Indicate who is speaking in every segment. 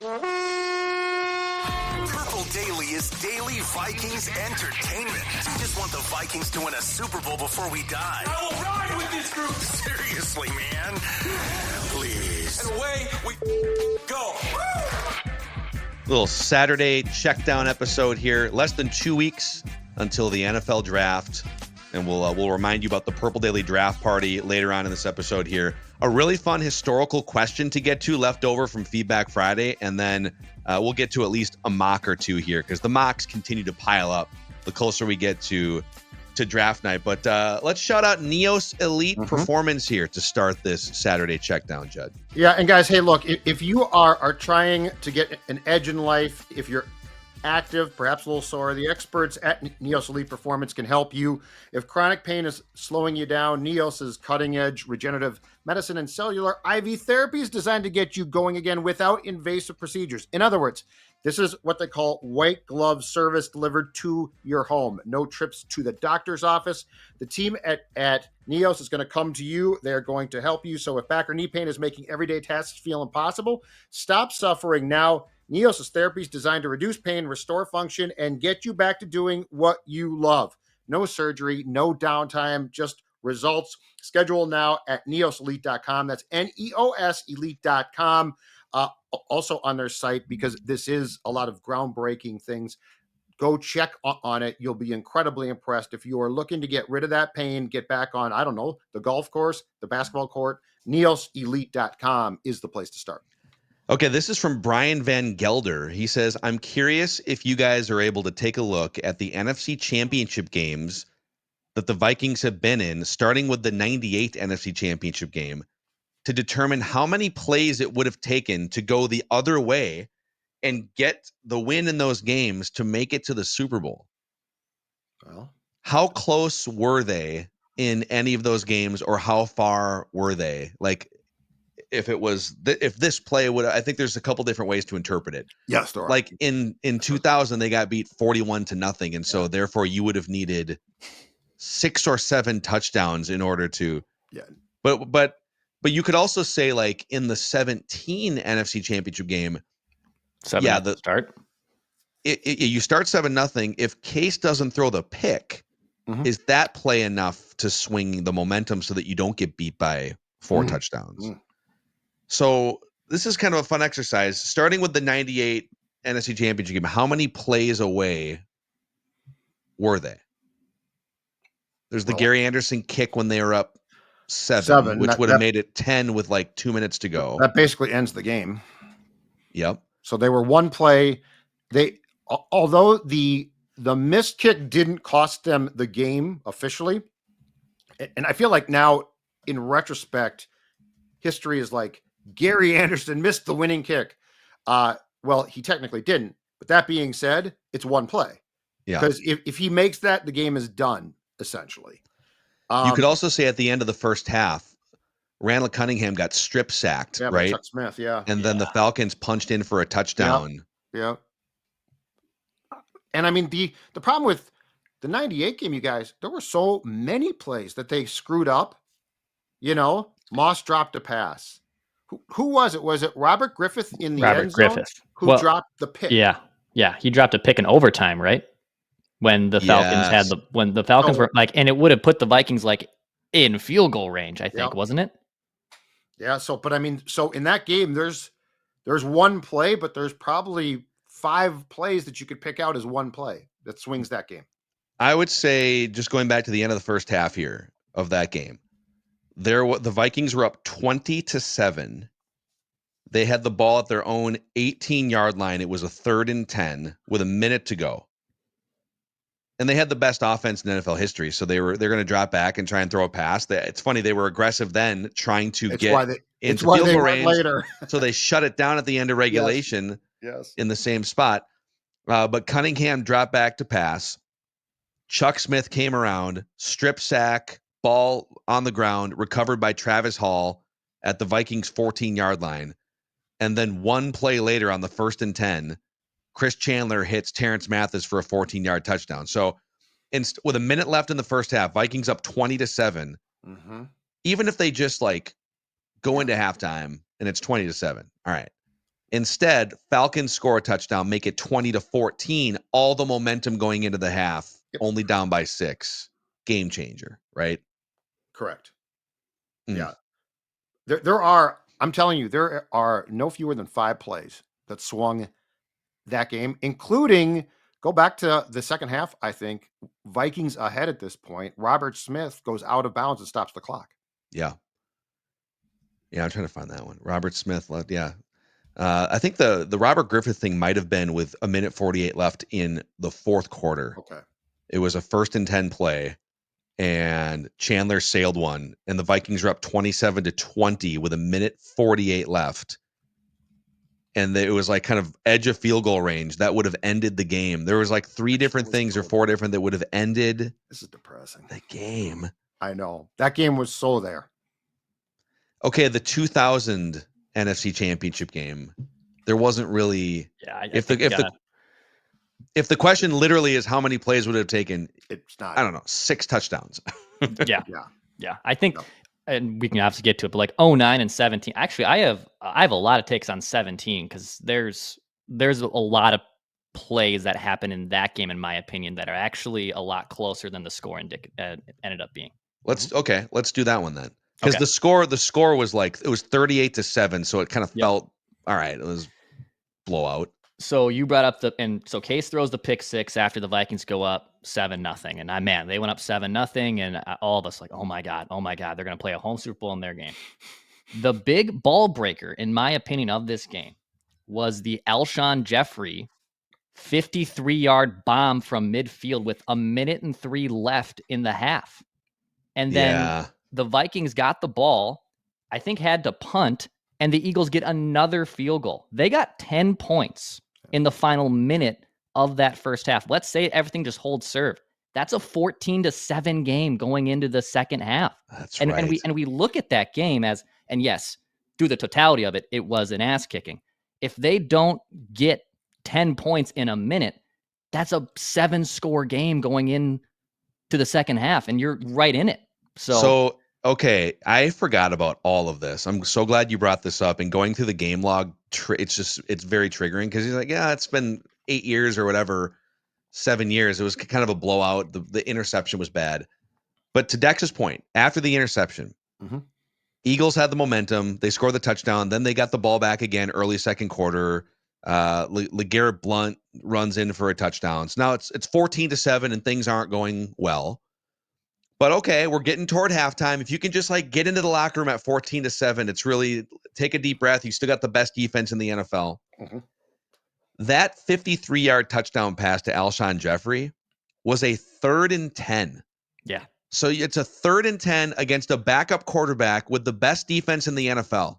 Speaker 1: Purple Daily is daily Vikings entertainment. We just want the Vikings to win a Super Bowl before we die.
Speaker 2: I will ride with this group.
Speaker 1: Seriously, man. Please.
Speaker 2: And away we go.
Speaker 3: Little Saturday check down episode here. Less than 2 weeks until the NFL draft. And we'll remind you about the Purple Daily draft party later on in this episode here. A really fun historical question to get to left over from Feedback Friday. And then we'll get to at least a mock or two here because the mocks continue to pile up the closer we get to draft night. But let's shout out Neos Elite Performance here to start this Saturday check down, Judd.
Speaker 4: Yeah, and guys, hey, look, if you are trying to get an edge in life, if you're active, perhaps a little sore, the experts at Neos Elite Performance can help you. If chronic pain is slowing you down, Neos's cutting-edge regenerative medicine and cellular IV therapy is designed to get you going again without invasive procedures. In other words, this is what they call white glove service delivered to your home. No trips to the doctor's office. The team at Neos is going to come to you. They're going to help you. So if back or knee pain is making everyday tasks feel impossible, stop suffering now. Neos' therapy is designed to reduce pain, restore function, and get you back to doing what you love. No surgery, no downtime, just results. Schedule now at neoselite.com. That's Neos elite.com. Also on their site, because this is a lot of groundbreaking things. Go check on it. You'll be incredibly impressed. If you are looking to get rid of that pain, get back on, I don't know, the golf course, the basketball court, neoselite.com is the place to start.
Speaker 3: Okay, this is from Brian Van Gelder. He says, I'm curious if you guys are able to take a look at the NFC Championship games that the Vikings have been in, starting with the 98 NFC Championship game, to determine how many plays it would have taken to go the other way and get the win in those games to make it to the Super Bowl.
Speaker 4: Well,
Speaker 3: how close were they in any of those games, or how far were they? Like, if it was if this play would, I think there's a couple different ways to interpret it.
Speaker 4: yes, there are.
Speaker 3: Like in 2000, they got beat 41-0, and so therefore you would have needed 6 or 7 touchdowns in order to.
Speaker 4: Yeah.
Speaker 3: But you could also say, like, in the 17 NFC Championship game,
Speaker 5: the start.
Speaker 3: You start 7-0. If Case doesn't throw the pick, is that play enough to swing the momentum so that you don't get beat by 4 touchdowns? So this is kind of a fun exercise. Starting with the 98 NFC Championship game, how many plays away were they? There's the Gary Anderson kick when they were up 7, which would have made it 10 with like 2 minutes to go.
Speaker 4: That basically ends the game.
Speaker 3: Yep.
Speaker 4: So they were one play. Although the missed kick didn't cost them the game officially, and I feel like now in retrospect, history is like, Gary Anderson missed the winning kick. Well, he technically didn't. But that being said, it's one play.
Speaker 3: Yeah.
Speaker 4: Because if he makes that, the game is done, essentially.
Speaker 3: You could also say at the end of the first half, Randall Cunningham got strip sacked, right?
Speaker 4: Chuck Smith, yeah.
Speaker 3: And then the Falcons punched in for a touchdown.
Speaker 4: Yeah. And I mean, the problem with the 98 game, you guys, there were so many plays that they screwed up. You know, Moss dropped a pass. Who was it? Was it Robert Griffith in the end zone who dropped the pick?
Speaker 5: Yeah. He dropped a pick in overtime, right? When the Falcons when the Falcons were like, and it would have put the Vikings like in field goal range, I think, wasn't it?
Speaker 4: Yeah. So in that game, there's one play, but there's probably 5 plays that you could pick out as one play that swings that game.
Speaker 3: I would say, just going back to the end of the first half here of that game, the Vikings were up 20-7. They had the ball at their own 18-yard line. It was a 3rd and 10 with a minute to go. And they had the best offense in NFL history, so they're going to drop back and try and throw a pass. It's funny, they were aggressive then, trying to get into field goal range. Later. So they shut it down at the end of regulation.
Speaker 4: Yes.
Speaker 3: In the same spot. But Cunningham dropped back to pass. Chuck Smith came around, strip sack, ball on the ground, recovered by Travis Hall at the Vikings 14-yard line. And then one play later on the 1st and 10, Chris Chandler hits Terrence Mathis for a 14-yard touchdown. So with a minute left in the first half, Vikings up 20-7. Even if they just like go into halftime and it's 20-7. All right. Instead, Falcons score a touchdown, make it 20-14, all the momentum going into the half, only down by 6. Game changer, right?
Speaker 4: Correct.
Speaker 3: Mm.
Speaker 4: Yeah. There are, I'm telling you, there are no fewer than 5 plays that swung that game, including, go back to the second half, I think, Vikings ahead at this point. Robert Smith goes out of bounds and stops the clock.
Speaker 3: Yeah. Yeah, I'm trying to find that one. Robert Smith left. Yeah. I think the Robert Griffith thing might have been with 1:48 left in the fourth quarter.
Speaker 4: Okay.
Speaker 3: It was a 1st and 10 play, and Chandler sailed one, and the Vikings were up 27-20 with 1:48 left. And it was like kind of edge of field goal range that would have ended the game. There was like 3 different things or 4 different that would have ended.
Speaker 4: This is depressing.
Speaker 3: The game.
Speaker 4: I know. That game was so there.
Speaker 3: Okay, the 2000 NFC Championship game. There wasn't really.
Speaker 5: Yeah,
Speaker 3: If the question literally is how many plays would it have taken,
Speaker 4: it's not.
Speaker 3: I don't know, 6 touchdowns.
Speaker 5: Yeah. I think, and we can obviously get to it, but like 09 and 17. Actually, I have a lot of takes on 17 because there's a lot of plays that happen in that game, in my opinion, that are actually a lot closer than the score ended up being.
Speaker 3: Let's do that one then. Because the score was like, it was 38-7, so it kind of felt all right. It was blowout.
Speaker 5: So you brought up so Case throws the pick 6 after the Vikings go up 7-0, and they went up 7-0, and all of us like, oh my god, they're gonna play a home Super Bowl in their game. The big ball breaker, in my opinion, of this game was the Alshon Jeffrey 53-yard bomb from midfield with 1:03 left in the half, and then the Vikings got the ball, I think had to punt, and the Eagles get another field goal. They got 10 points in the final minute of that first half. Let's say everything just holds serve. That's a 14-7 game going into the second half.
Speaker 3: That's
Speaker 5: right.
Speaker 3: And
Speaker 5: we look at that game as, and yes, through the totality of it, it was an ass kicking. If they don't get 10 points in a minute, that's a 7-score game going in to the second half, and you're right in it. So
Speaker 3: okay, I forgot about all of this. I'm so glad you brought this up. And going through the game log, it's very triggering because he's like, yeah, it's been 8 years or whatever, 7 years. It was kind of a blowout. The interception was bad. But to Dex's point, after the interception, Eagles had the momentum. They scored the touchdown. Then they got the ball back again early second quarter. LeGarrette Blount runs in for a touchdown. So now it's 14-7 and things aren't going well. But okay, we're getting toward halftime. If you can just like get into the locker room at 14-7, it's really take a deep breath. You still got the best defense in the NFL. That 53-yard touchdown pass to Alshon Jeffrey was a 3rd and 10.
Speaker 5: Yeah.
Speaker 3: So it's a 3rd and 10 against a backup quarterback with the best defense in the NFL.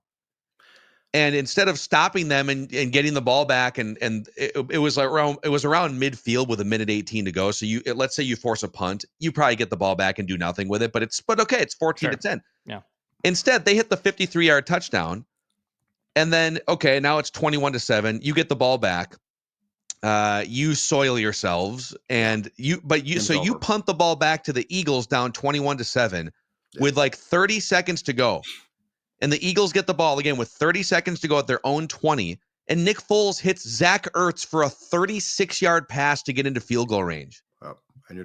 Speaker 3: And instead of stopping them and getting the ball back, and it was like around midfield with 1:18 to go. So let's say you force a punt, you probably get the ball back and do nothing with it. But it's 14-10.
Speaker 5: Yeah.
Speaker 3: Instead, they hit the 53-yard touchdown, and then now it's 21-7. You get the ball back. You soil yourselves, and you punt the ball back to the Eagles down 21-7 with like 30 seconds to go. And the Eagles get the ball again with 30 seconds to go at their own 20. And Nick Foles hits Zach Ertz for a 36-yard pass to get into field goal range.
Speaker 4: Oh,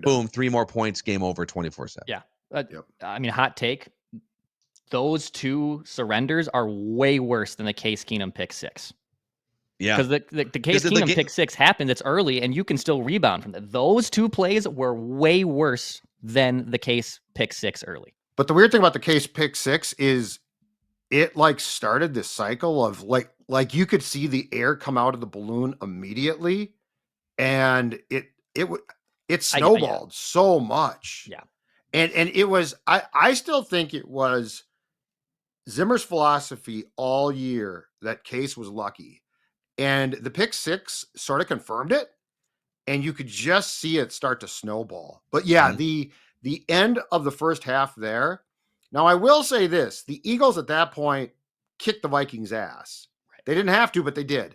Speaker 3: boom, 3 more points, game over, 24-7.
Speaker 5: Yeah. I mean, hot take. Those 2 surrenders are way worse than the Case Keenum pick 6.
Speaker 3: Yeah.
Speaker 5: Because the Case Keenum pick 6 happened. It's early, and you can still rebound from that. Those 2 plays were way worse than the Case pick 6 early.
Speaker 4: But the weird thing about the Case pick 6 is it like started this cycle of like you could see the air come out of the balloon immediately, and it snowballed so much.
Speaker 5: Yeah.
Speaker 4: And it was, I still think it was Zimmer's philosophy all year that Case was lucky. And the pick 6 sort of confirmed it, and you could just see it start to snowball. But yeah, the end of the first half there. Now, I will say this. The Eagles at that point kicked the Vikings' ass. Right. They didn't have to, but they did.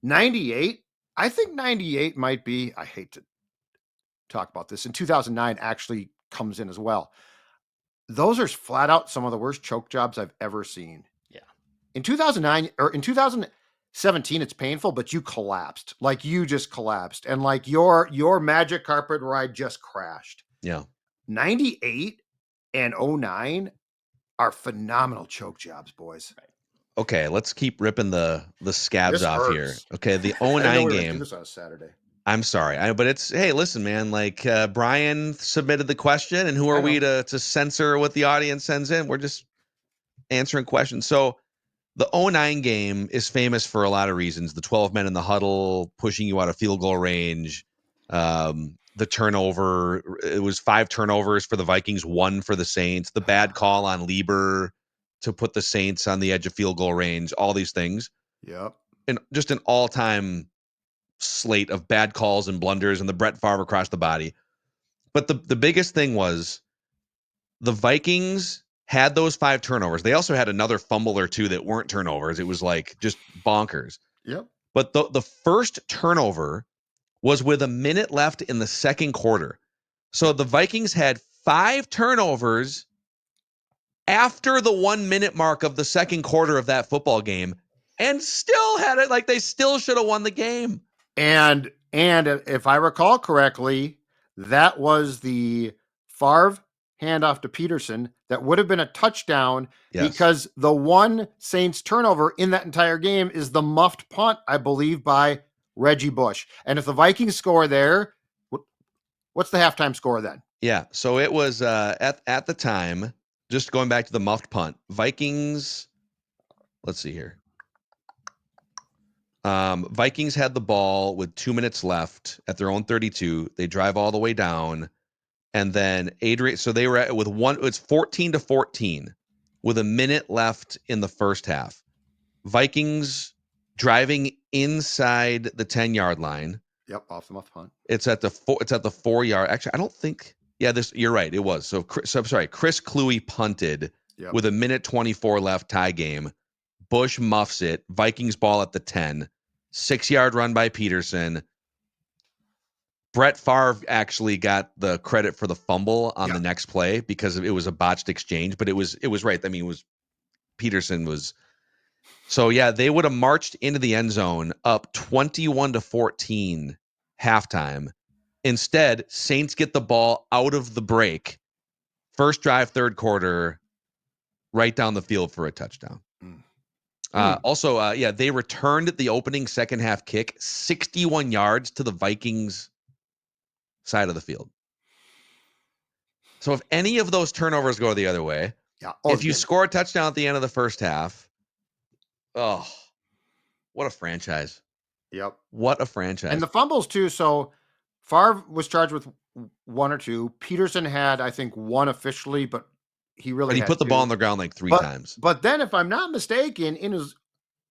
Speaker 4: 98, I think 98 might be, I hate to talk about this, in 2009 actually comes in as well. Those are flat out some of the worst choke jobs I've ever seen.
Speaker 5: Yeah.
Speaker 4: In 2009, or in 2000, 17, it's painful, but you collapsed. Like you just collapsed. And like your magic carpet ride just crashed.
Speaker 3: Yeah.
Speaker 4: 98 and 09 are phenomenal choke jobs, boys.
Speaker 3: Okay, let's keep ripping the scabs
Speaker 4: This
Speaker 3: off
Speaker 4: hurts.
Speaker 3: here. Okay, the
Speaker 4: I didn't know
Speaker 3: 09
Speaker 4: we were gonna do
Speaker 3: game.
Speaker 4: this on a Saturday.
Speaker 3: I'm sorry, but it's, hey, listen, man. Like Brian submitted the question, and who
Speaker 4: I
Speaker 3: are
Speaker 4: know.
Speaker 3: we to censor what the audience sends in? We're just answering questions. So the 09 game is famous for a lot of reasons. The 12 men in the huddle, pushing you out of field goal range, the turnover. It was 5 turnovers for the Vikings, 1 for the Saints. The bad call on Lieber to put the Saints on the edge of field goal range. All these things.
Speaker 4: Yep.
Speaker 3: And just an all-time slate of bad calls and blunders and the Brett Favre across the body. But the biggest thing was the Vikings had those 5 turnovers. They also had another fumble or 2 that weren't turnovers. It was like just bonkers.
Speaker 4: Yep.
Speaker 3: But the first turnover was with a minute left in the second quarter. So the Vikings had 5 turnovers after the 1 minute mark of the second quarter of that football game and still had it. Like they still should have won the game.
Speaker 4: And if I recall correctly, that was the Favre handoff to Peterson that would have been a touchdown because the one Saints turnover in that entire game is the muffed punt, I believe, by Reggie Bush. And if the Vikings score there, what's the halftime score then?
Speaker 3: Yeah, so it was at the time, just going back to the muffed punt, Vikings, let's see here. Vikings had the ball with 2 minutes left at their own 32. They drive all the way down. And then Adrian, so they were at, with one, it's 14-14 with a minute left in the first half. Vikings driving inside the 10-yard line.
Speaker 4: Yep, off the muffed punt.
Speaker 3: It's at the 4-yard. Actually, I don't think. Yeah, you're right. It was. So I'm sorry. Chris Kluwe punted with a minute 24 left, tie game. Bush muffs it. Vikings ball at the 10. 6-yard run by Peterson. Brett Favre actually got the credit for the fumble on the next play because it was a botched exchange, but it was right. I mean, it was Peterson was. So yeah, they would have marched into the end zone up 21-14 halftime. Instead, Saints get the ball out of the break. First drive, third quarter, right down the field for a touchdown. Also, they returned the opening second half kick 61 yards to the Vikings side of the field. So if any of those turnovers go the other way, if you score a touchdown at the end of the first half, oh, what a franchise.
Speaker 4: Yep.
Speaker 3: What a franchise.
Speaker 4: And the fumbles too. So Favre was charged with 1 or 2. Peterson had, I think, 1 officially, but he
Speaker 3: put the ball on the ground like 3 times.
Speaker 4: But then, if I'm not mistaken, in his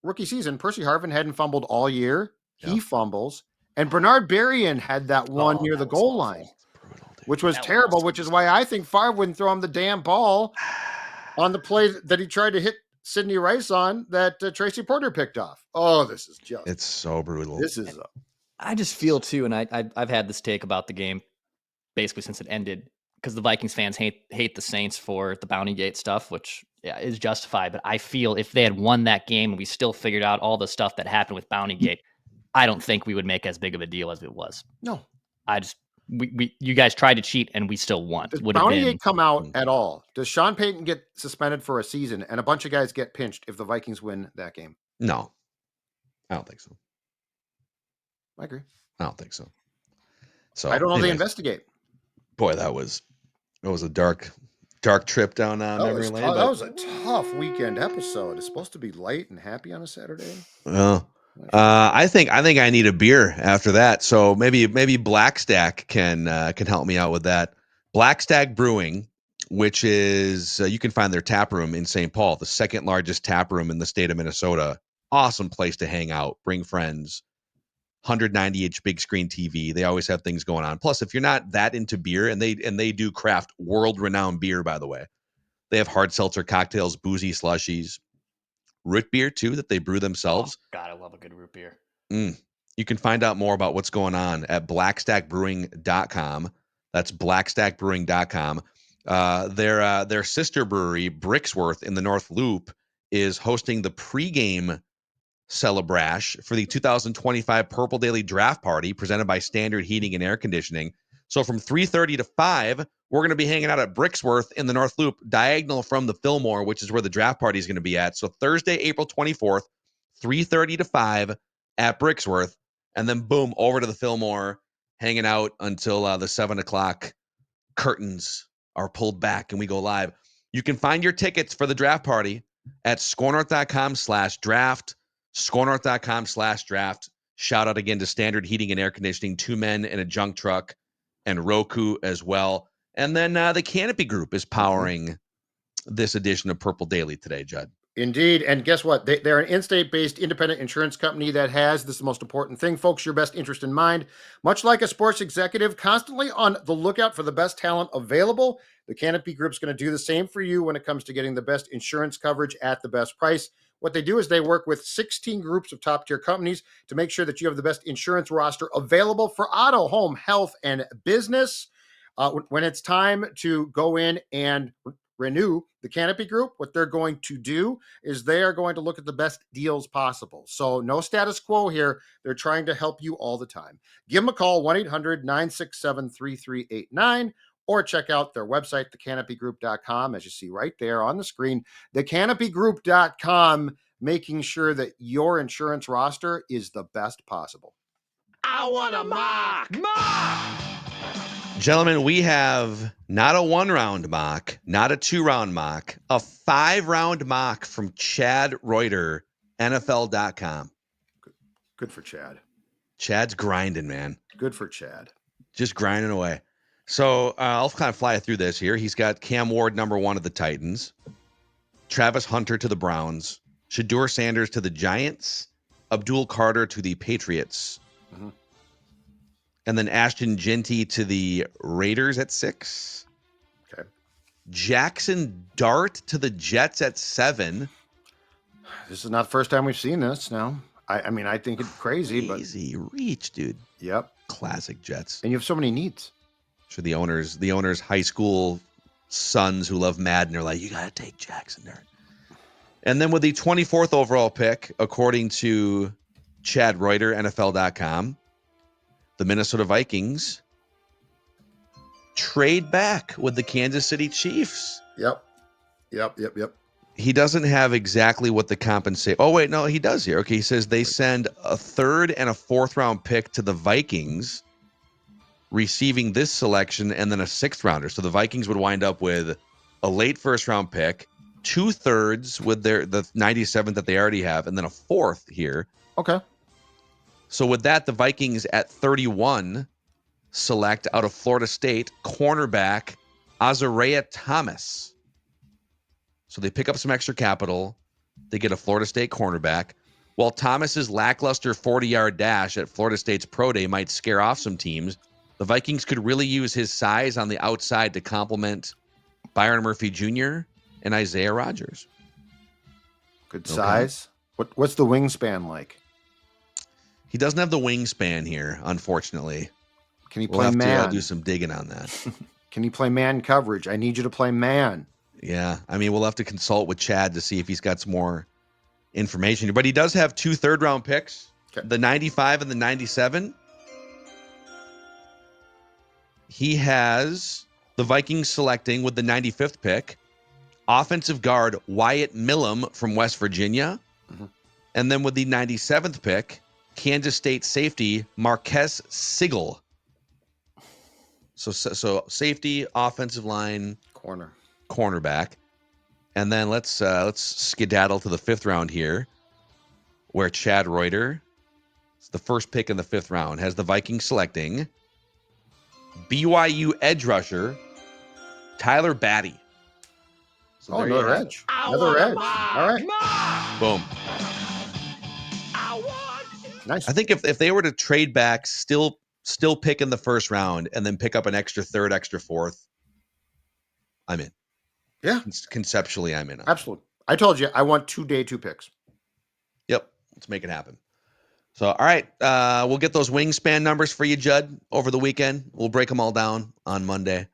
Speaker 4: rookie season, Percy Harvin hadn't fumbled all year. He fumbles. And Bernard Berrien had that one near the goal line, which was terrible, which is why I think Favre wouldn't throw him the damn ball on the play that he tried to hit Sidney Rice on that Tracy Porter picked off. Oh, this is just...
Speaker 3: It's so brutal.
Speaker 4: This is...
Speaker 5: I just feel, too, and I've had this take about the game basically since it ended, because the Vikings fans hate the Saints for the Bounty Gate stuff, which is justified. But I feel if they had won that game and we still figured out all the stuff that happened with Bounty Gate, I don't think we would make as big of a deal as it was.
Speaker 4: No.
Speaker 5: You guys tried to cheat and we still won.
Speaker 4: Does Bounty Gate come out at all? Does Sean Payton get suspended for a season and a bunch of guys get pinched if the Vikings win that game?
Speaker 3: No. I don't think so.
Speaker 4: I agree.
Speaker 3: I don't think so. So
Speaker 4: I don't know. They investigate.
Speaker 3: Boy, that was a dark trip down memory lane.
Speaker 4: That was a tough weekend episode. It's supposed to be light and happy on a Saturday.
Speaker 3: Well, I think I need a beer after that. So maybe Blackstack can help me out with that. Blackstack Brewing, which is you can find their tap room in St. Paul, the second largest tap room in the state of Minnesota. Awesome place to hang out, bring friends. 190-inch big screen TV. They always have things going on. Plus, if you're not that into beer, and they do craft world-renowned beer, by the way. They have hard seltzer cocktails, boozy slushies, root beer too that they brew themselves.
Speaker 5: Oh, God, I love a good root beer.
Speaker 3: You can find out more about what's going on at blackstackbrewing.com. That's blackstackbrewing.com. Their sister brewery, Bricksworth in the North Loop, is hosting the pregame Celebrash for the 2025 Purple Daily Draft Party presented by Standard Heating and Air Conditioning. So from 3:30 to 5, we're going to be hanging out at Brixworth in the North Loop, diagonal from the Fillmore, which is where the draft party is going to be at. So Thursday, April 24th, 3:30 to 5 at Brixworth, and then boom, over to the Fillmore, hanging out until the 7 o'clock curtains are pulled back and we go live. You can find your tickets for the draft party at scorenorth.com/draft, scorenorth.com/draft. Shout out again to Standard Heating and Air Conditioning, 2 men in a junk truck, and Roku as well. And then the Canopy Group is powering this edition of Purple Daily today, Judd.
Speaker 4: Indeed. And guess what? They're an in-state based independent insurance company that has, this is the most important thing, folks, your best interest in mind. Much like a sports executive, constantly on the lookout for the best talent available, the Canopy Group's going to do the same for you when it comes to getting the best insurance coverage at the best price. What they do is they work with 16 groups of top-tier companies to make sure that you have the best insurance roster available for auto, home, health, and business. When it's time to go in and renew the Canopy Group, what they're going to do is they are going to look at the best deals possible. So no status quo here. They're trying to help you all the time. Give them a call, 1-800-967-3389, or check out their website, thecanopygroup.com, as you see right there on the screen, thecanopygroup.com, making sure that your insurance roster is the best possible.
Speaker 2: I want a mock.
Speaker 3: Gentlemen, we have not a 1-round mock, not a 2-round mock, a 5-round mock from Chad Reuter, NFL.com.
Speaker 4: Good for Chad.
Speaker 3: Chad's grinding, man.
Speaker 4: Good for Chad.
Speaker 3: Just grinding away. So I'll kind of fly through this here. He's got Cam Ward, number 1 of the Titans, Travis Hunter to the Browns, Shedeur Sanders to the Giants, Abdul Carter to the Patriots, and then Ashton Genty to the Raiders at 6.
Speaker 4: Okay.
Speaker 3: Jackson Dart to the Jets at 7.
Speaker 4: This is not the first time we've seen this now. I mean, I think it's crazy, but
Speaker 3: easy reach, dude.
Speaker 4: Yep.
Speaker 3: Classic Jets.
Speaker 4: And you have so many needs.
Speaker 3: So the owners' high school sons who love Madden are like, you got to take Jackson Dart. And then with the 24th overall pick, according to Chad Reuter, NFL.com, the Minnesota Vikings trade back with the Kansas City Chiefs.
Speaker 4: Yep.
Speaker 3: He doesn't have exactly what the compensate. Oh, wait, no, he does here. Okay, he says they send a 3rd and a 4th round pick to the Vikings, receiving this selection, and then a 6th rounder. So the Vikings would wind up with a late 1st round pick, 2 thirds with the 97th that they already have, and then a 4th here.
Speaker 4: Okay.
Speaker 3: So with that, the Vikings at 31 select out of Florida State cornerback Azariah Thomas. So they pick up some extra capital. They get a Florida State cornerback. While Thomas's lackluster 40-yard dash at Florida State's Pro Day might scare off some teams, the Vikings could really use his size on the outside to complement Byron Murphy Jr. and Isaiah Rodgers.
Speaker 4: Good size. What's the wingspan like?
Speaker 3: He doesn't have the wingspan here, unfortunately.
Speaker 4: Can he play man?
Speaker 3: We'll have to do some digging on that.
Speaker 4: Can he play man coverage? I need you to play man.
Speaker 3: Yeah, I mean, we'll have to consult with Chad to see if he's got some more information. But he does have 2 third-round picks, the 95 and the 97. He has the Vikings selecting with the 95th pick, offensive guard Wyatt Millum from West Virginia. And then with the 97th pick, Kansas State safety Marquez Sigel. So safety, offensive line, cornerback. And then let's skedaddle to the 5th round here, where Chad Reuter, it's the first pick in the 5th round, has the Vikings selecting BYU edge rusher Tyler Batty. So
Speaker 4: another edge. Another edge. All right.
Speaker 3: Boom.
Speaker 4: Nice.
Speaker 3: I think if they were to trade back, still pick in the 1st round and then pick up an extra 3rd, extra 4th, I'm in.
Speaker 4: Yeah.
Speaker 3: Conceptually, I'm in.
Speaker 4: Absolutely. I told you I want 2 day 2 picks.
Speaker 3: Yep. Let's make it happen. So, all right. We'll get those wingspan numbers for you, Judd, over the weekend. We'll break them all down on Monday.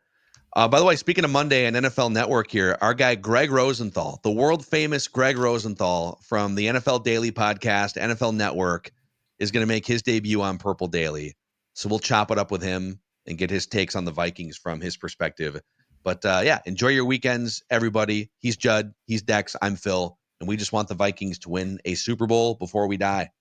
Speaker 3: By the way, speaking of Monday and NFL Network here, our guy Greg Rosenthal, the world famous Greg Rosenthal from the NFL Daily podcast, NFL Network, is going to make his debut on Purple Daily. So we'll chop it up with him and get his takes on the Vikings from his perspective. But yeah, enjoy your weekends, everybody. He's Judd, he's Dex, I'm Phil, and we just want the Vikings to win a Super Bowl before we die.